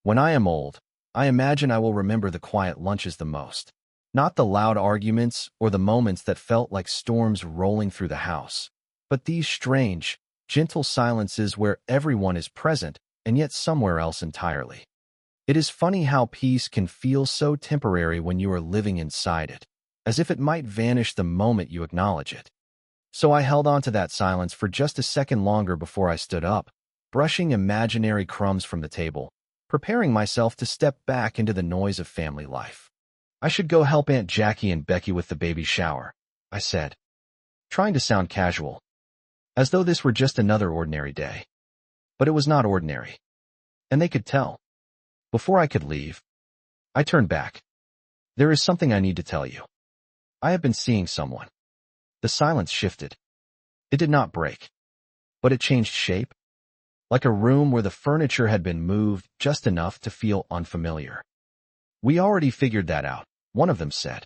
When I am old, I imagine I will remember the quiet lunches the most, not the loud arguments or the moments that felt like storms rolling through the house, but these strange, gentle silences where everyone is present and yet somewhere else entirely. It is funny how peace can feel so temporary when you are living inside it, as if it might vanish the moment you acknowledge it. So I held on to that silence for just a second longer before I stood up, brushing imaginary crumbs from the table, preparing myself to step back into the noise of family life. I should go help Aunt Jackie and Becky with the baby shower, I said, trying to sound casual, as though this were just another ordinary day. But it was not ordinary, and they could tell. Before I could leave, I turned back. There is something I need to tell you. I have been seeing someone. The silence shifted. It did not break, but it changed shape, like a room where the furniture had been moved just enough to feel unfamiliar. We already figured that out, one of them said.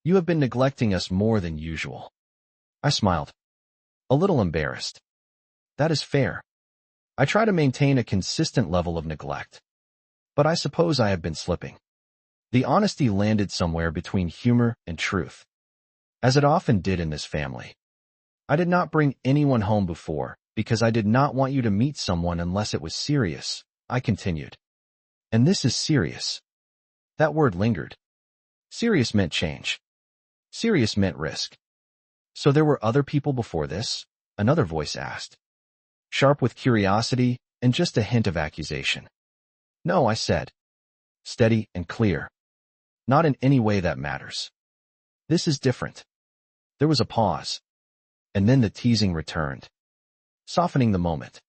You have been neglecting us more than usual. I smiled, a little embarrassed. That is fair. I try to maintain a consistent level of neglect, but I suppose I have been slipping. The honesty landed somewhere between humor and truth, as it often did in this family. I did not bring anyone home before, because I did not want you to meet someone unless it was serious, I continued. And this is serious. That word lingered. Serious meant change. Serious meant risk. So there were other people before this? Another voice asked, sharp with curiosity and just a hint of accusation. No, I said, steady and clear. Not in any way that matters. This is different. There was a pause, and then the teasing returned, softening the moment.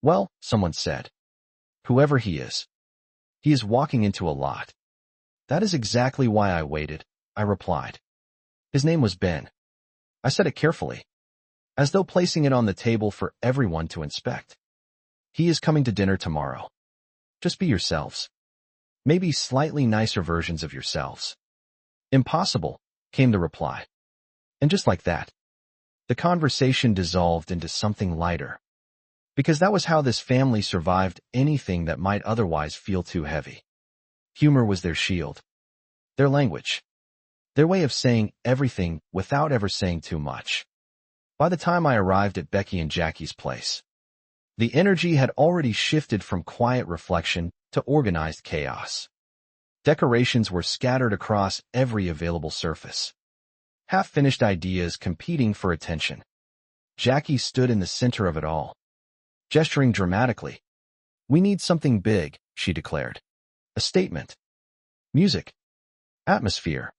Well, someone said, whoever he is walking into a lot. That is exactly why I waited, I replied. His name was Ben. I said it carefully, as though placing it on the table for everyone to inspect. He is coming to dinner tomorrow. Just be yourselves. Maybe slightly nicer versions of yourselves. Impossible, came the reply. And just like that, the conversation dissolved into something lighter. Because that was how this family survived anything that might otherwise feel too heavy. Humor was their shield, their language, their way of saying everything without ever saying too much. By the time I arrived at Becky and Jackie's place, the energy had already shifted from quiet reflection to organized chaos. Decorations were scattered across every available surface. Half-finished ideas competing for attention. Jackie stood in the center of it all, gesturing dramatically. We need something big, she declared. A statement. Music. Atmosphere.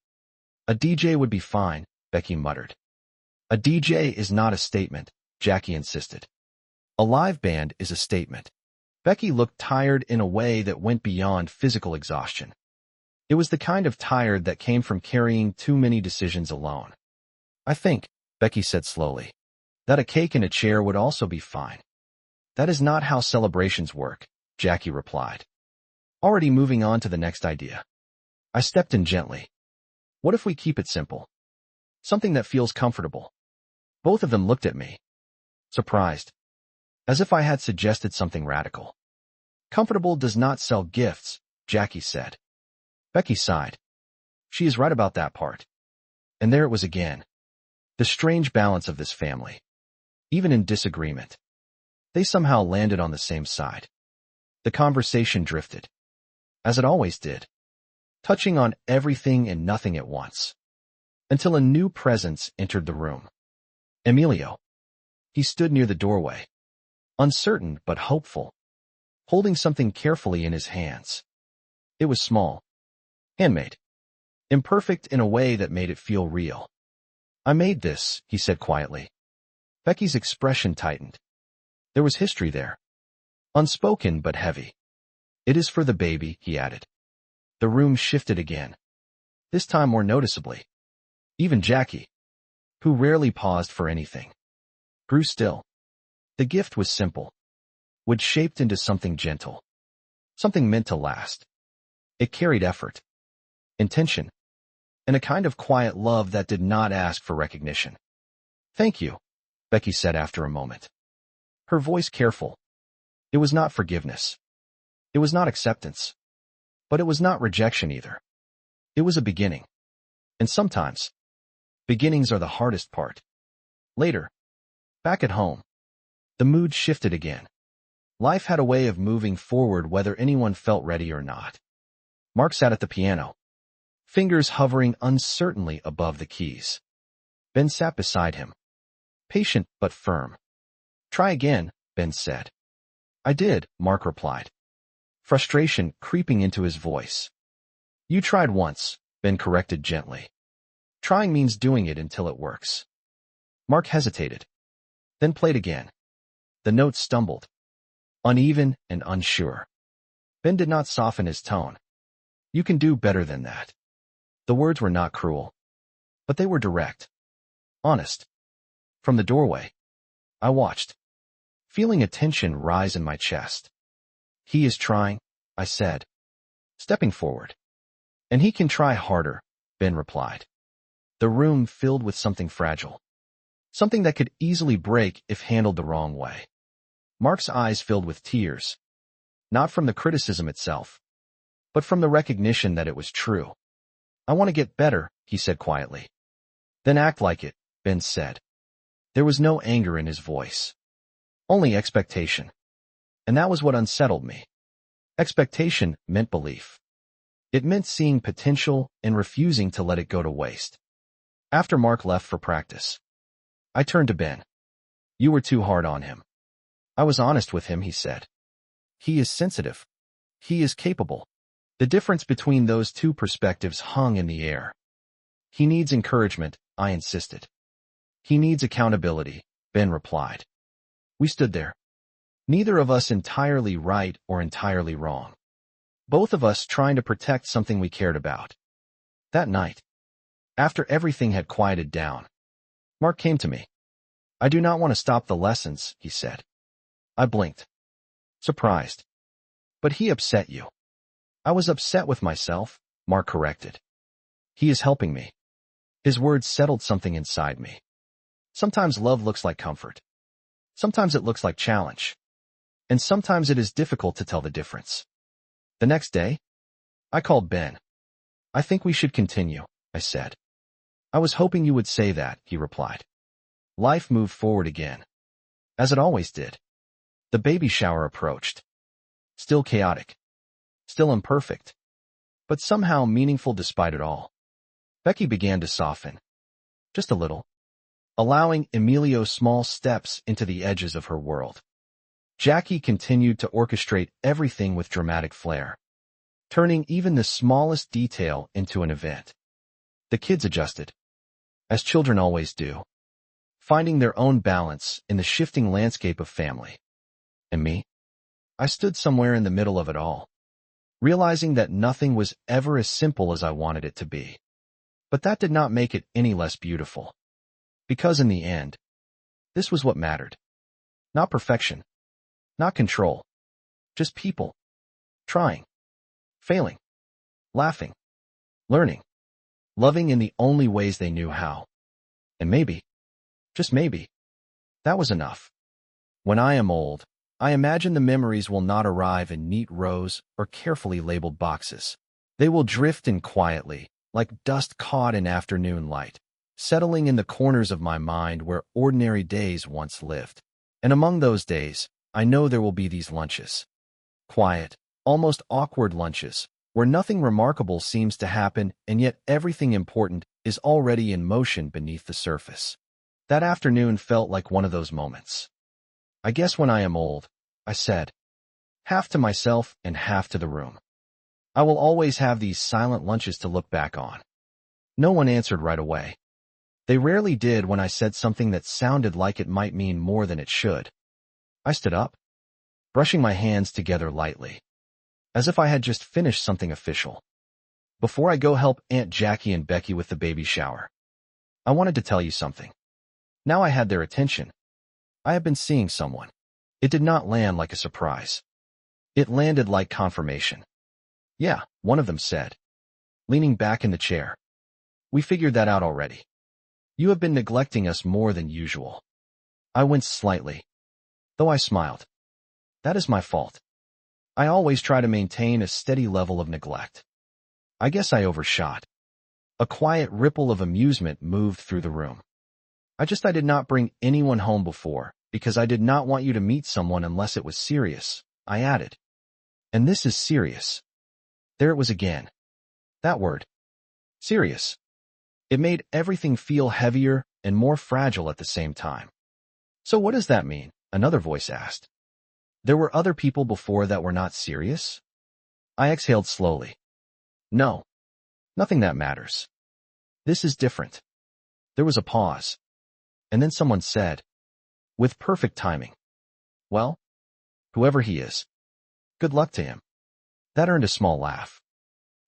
A DJ would be fine, Becky muttered. A DJ is not a statement, Jackie insisted. A live band is a statement. Becky looked tired in a way that went beyond physical exhaustion. It was the kind of tired that came from carrying too many decisions alone. I think, Becky said slowly, that a cake and a chair would also be fine. That is not how celebrations work, Jackie replied, already moving on to the next idea. I stepped in gently. What if we keep it simple? Something that feels comfortable. Both of them looked at me, surprised, as if I had suggested something radical. Comfortable does not sell gifts, Jackie said. Becky sighed. She is right about that part. And there it was again. The strange balance of this family. Even in disagreement, they somehow landed on the same side. The conversation drifted, as it always did, touching on everything and nothing at once, until a new presence entered the room. Emilio. He stood near the doorway, uncertain but hopeful, holding something carefully in his hands. It was small, handmade, imperfect in a way that made it feel real. I made this, he said quietly. Becky's expression tightened. There was history there, unspoken but heavy. It is for the baby, he added. The room shifted again, this time more noticeably. Even Jackie, who rarely paused for anything, grew still. The gift was simple, wood shaped into something gentle, something meant to last. It carried effort, intention, and a kind of quiet love that did not ask for recognition. Thank you, Becky said after a moment, her voice careful. It was not forgiveness. It was not acceptance, but it was not rejection either. It was a beginning. And sometimes, beginnings are the hardest part. Later, back at home, the mood shifted again. Life had a way of moving forward whether anyone felt ready or not. Mark sat at the piano, fingers hovering uncertainly above the keys. Ben sat beside him, patient but firm. "Try again," Ben said. "I did," Mark replied, frustration creeping into his voice. "You tried once," Ben corrected gently. "Trying means doing it until it works." Mark hesitated, then played again. The notes stumbled, uneven and unsure. Ben did not soften his tone. "You can do better than that." The words were not cruel, but they were direct, honest. From the doorway, I watched, feeling a tension rise in my chest. "He is trying," I said, stepping forward. "And he can try harder," Ben replied. The room filled with something fragile, something that could easily break if handled the wrong way. Mark's eyes filled with tears, not from the criticism itself, but from the recognition that it was true. "I want to get better," he said quietly. "Then act like it," Ben said. There was no anger in his voice, only expectation. And that was what unsettled me. Expectation meant belief. It meant seeing potential and refusing to let it go to waste. After Mark left for practice, I turned to Ben. "You were too hard on him." "I was honest with him," he said. "He is sensitive. He is capable." The difference between those two perspectives hung in the air. "He needs encouragement," I insisted. "He needs accountability," Ben replied. We stood there, neither of us entirely right or entirely wrong. Both of us trying to protect something we cared about. That night, after everything had quieted down, Mark came to me. "I do not want to stop the lessons," he said. I blinked, surprised. "But he upset you." "I was upset with myself," Mark corrected. "He is helping me." His words settled something inside me. Sometimes love looks like comfort. Sometimes it looks like challenge. And sometimes it is difficult to tell the difference. The next day, I called Ben. "I think we should continue," I said. "I was hoping you would say that," he replied. Life moved forward again, as it always did. The baby shower approached. Still chaotic. Still imperfect. But somehow meaningful despite it all. Becky began to soften. Just a little. Allowing Emilio small steps into the edges of her world. Jackie continued to orchestrate everything with dramatic flair, turning even the smallest detail into an event. The kids adjusted, as children always do, finding their own balance in the shifting landscape of family. And me? I stood somewhere in the middle of it all, realizing that nothing was ever as simple as I wanted it to be. But that did not make it any less beautiful. Because in the end, this was what mattered. Not perfection. Not control. Just people. Trying. Failing. Laughing. Learning. Loving in the only ways they knew how. And maybe, just maybe, that was enough. When I am old, I imagine the memories will not arrive in neat rows or carefully labeled boxes. They will drift in quietly, like dust caught in afternoon light, settling in the corners of my mind where ordinary days once lived. And among those days, I know there will be these lunches. Quiet, almost awkward lunches, where nothing remarkable seems to happen and yet everything important is already in motion beneath the surface. That afternoon felt like one of those moments. "I guess when I am old," I said, half to myself and half to the room, "I will always have these silent lunches to look back on." No one answered right away. They rarely did when I said something that sounded like it might mean more than it should. I stood up, brushing my hands together lightly, as if I had just finished something official. "Before I go help Aunt Jackie and Becky with the baby shower, I wanted to tell you something." Now I had their attention. I have been seeing someone. It did not land like a surprise. It landed like confirmation. "Yeah," one of them said, leaning back in the chair. "We figured that out already. You have been neglecting us more than usual." I winced slightly, though I smiled. "That is my fault." I always try to maintain a steady level of neglect. I guess I overshot. A quiet ripple of amusement moved through the room. I did not bring anyone home before, because I did not want you to meet someone unless it was serious, I added. And this is serious. There it was again. That word. Serious. It made everything feel heavier and more fragile at the same time. So what does that mean? Another voice asked. There were other people before that were not serious? I exhaled slowly. No. Nothing that matters. This is different. There was a pause. And then someone said, with perfect timing, well, whoever he is, good luck to him. That earned a small laugh.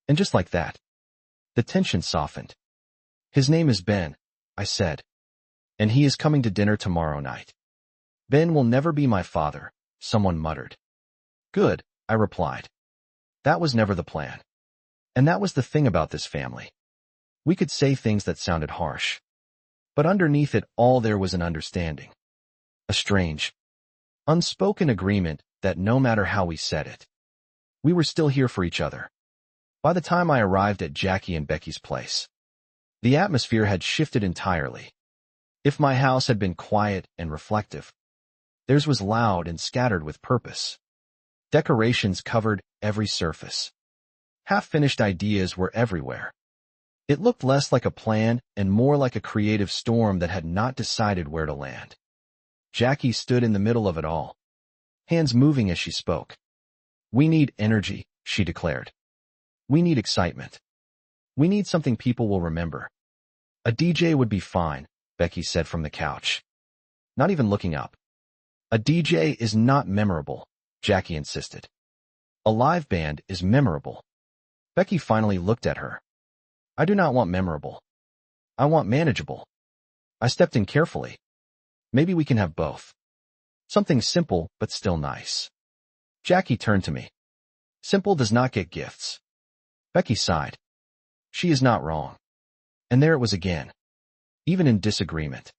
And just like that, the tension softened. His name is Ben, I said. And he is coming to dinner tomorrow night. Ben will never be my father, someone muttered. Good, I replied. That was never the plan. And that was the thing about this family. We could say things that sounded harsh. But underneath it all there was an understanding. A strange, unspoken agreement that no matter how we said it, we were still here for each other. By the time I arrived at Jackie and Becky's place, the atmosphere had shifted entirely. If my house had been quiet and reflective, theirs was loud and scattered with purpose. Decorations covered every surface. Half-finished ideas were everywhere. It looked less like a plan and more like a creative storm that had not decided where to land. Jackie stood in the middle of it all, hands moving as she spoke. We need energy, she declared. We need excitement. We need something people will remember. A DJ would be fine, Becky said from the couch. Not even looking up. A DJ is not memorable, Jackie insisted. A live band is memorable. Becky finally looked at her. I do not want memorable. I want manageable. I stepped in carefully. Maybe we can have both. Something simple, but still nice. Jackie turned to me. Simple does not get gifts. Becky sighed. She is not wrong. And there it was again. Even in disagreement,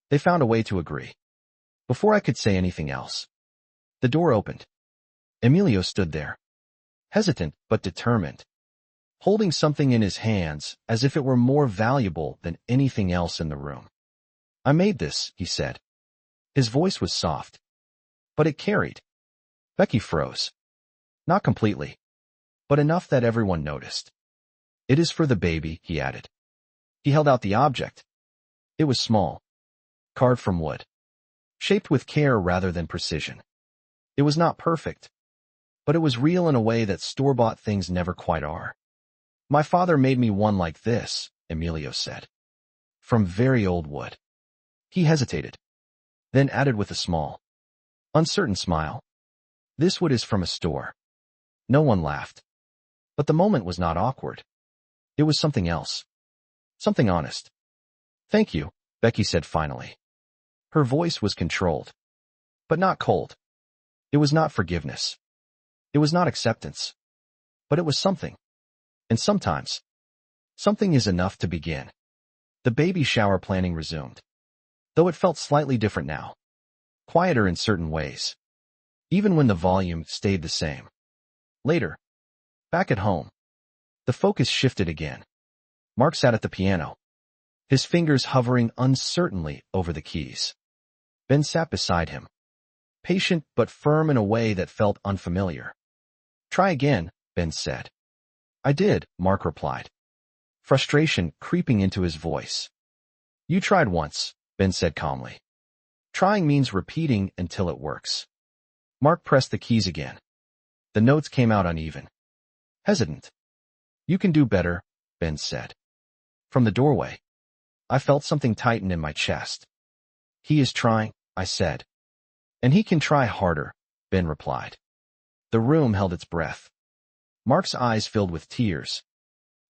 they found a way to agree. Before I could say anything else, the door opened. Emilio stood there, hesitant but determined, holding something in his hands as if it were more valuable than anything else in the room. I made this, he said. His voice was soft, but it carried. Becky froze. Not completely, but enough that everyone noticed. It is for the baby, he added. He held out the object. It was small, carved from wood, shaped with care rather than precision. It was not perfect, but it was real in a way that store-bought things never quite are. My father made me one like this, Emilio said. From very old wood. He hesitated, then added with a small, uncertain smile. This wood is from a store. No one laughed. But the moment was not awkward. It was something else. Something honest. Thank you, Becky said finally. Her voice was controlled, but not cold. It was not forgiveness. It was not acceptance. But it was something. And sometimes, something is enough to begin. The baby shower planning resumed, though it felt slightly different now. Quieter in certain ways, even when the volume stayed the same. Later, back at home, the focus shifted again. Mark sat at the piano, his fingers hovering uncertainly over the keys. Ben sat beside him, patient but firm in a way that felt unfamiliar. Try again, Ben said. I did, Mark replied, frustration creeping into his voice. You tried once, Ben said calmly. Trying means repeating until it works. Mark pressed the keys again. The notes came out uneven. Hesitant. You can do better, Ben said. From the doorway, I felt something tighten in my chest. He is trying, I said. And he can try harder, Ben replied. The room held its breath. Mark's eyes filled with tears.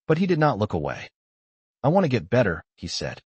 But he did not look away. I want to get better, he said.